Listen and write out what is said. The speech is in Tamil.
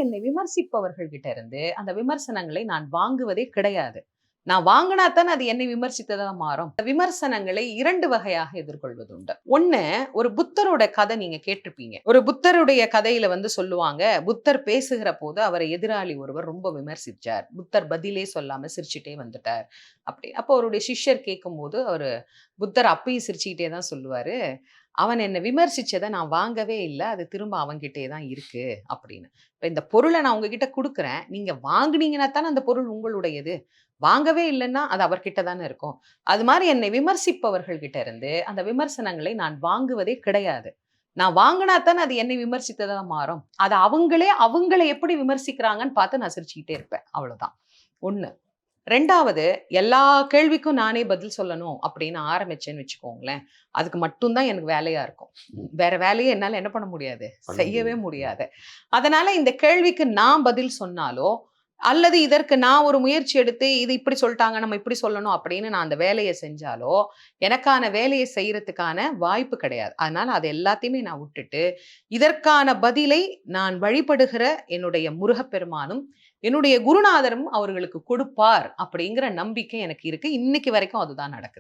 என்னை விமர்சிப்பவர்கள் கிட்ட இருந்து அந்த விமர்சனங்களை நான் வாங்குவதே கிடையாது. நான் வாங்கினா தானே அது என்னை விமர்சித்ததா மாறும். விமர்சனங்களை 2 வகையாக எதிர்கொள்வது உண்டு. 1, ஒரு புத்தரோட கதை நீங்க கேட்டிருப்பீங்க. ஒரு புத்தருடைய கதையில சொல்லுவாங்க, புத்தர் பேசுகிற போது அவரை எதிராளி ஒருவர் ரொம்ப விமர்சிச்சார். புத்தர் பதிலே சொல்லாம சிரிச்சுட்டே வந்துட்டார். அப்படி. அப்போ அவருடைய சிஷ்யர் கேட்கும்போது புத்தர் அப்பயும் சிரிச்சுக்கிட்டே தான் சொல்லுவாரு, "அவன் என்ன விமர்சிச்சத நான் வாங்கவே இல்ல. அது திரும்ப அவன்கிட்டயே தான் இருக்கு" அப்படின்னு. இப்ப இந்த பொருள நான் உங்ககிட்ட குடுக்குறேன். நீங்க வாங்குனீங்கன்னா தானே அந்த பொருள் உங்களுடையது. வாங்கவே இல்லன்னா, அது அவர்கிட்ட தானே இருக்கும். அது மாரி என்னை விமர்சிப்பவர்கள் கிட்ட இருந்து அந்த விமர்சனங்களை நான் வாங்குவதே கிடையாது. நான் வாங்குனா தானே அது என்னை விமர்சித்ததா மாறும். அது அவங்கள எப்படி விமர்சிக்கிறாங்கன்னு பார்த்து நான் சிரிச்சுக்கிட்டே இருப்பேன். அவ்வளோதான். 1. 2வது, எல்லா கேள்விக்கும் நானே பதில் சொல்லணும் அப்படின்னு ஆரம்பிச்சேன்னு வச்சுக்கோங்களேன், அதுக்கு மட்டும் தான் எனக்கு வேலையா இருக்கும். வேற வேலையே என்னால என்ன பண்ண முடியாது? செய்யவே முடியாது. அதனால இந்த கேள்விக்கு நான் பதில் சொன்னாலோ, அல்லது இதற்கு நான் ஒரு முயற்சி எடுத்து, இது இப்படி சொல்ட்டாங்க, நம்ம இப்படி சொல்லணும் அப்படின்னு நான் அந்த வேலைய செஞ்சாலோ, எனக்கான வேலைய செய்றதுக்கான வாய்ப்பு கிடையாது. அதனால அது எல்லாத்தையுமே நான் விட்டுட்டு, இதற்கான பதிலை நான் வழிபடுகிற என்னுடைய முருகப்பெருமானும், என்னுடைய குருநாதரும் அவர்களுக்கு கொடுப்பார் அப்படிங்கிற நம்பிக்கை எனக்கு இருக்கு. இன்னைக்கு வரைக்கும் அதுதான் நடக்குது.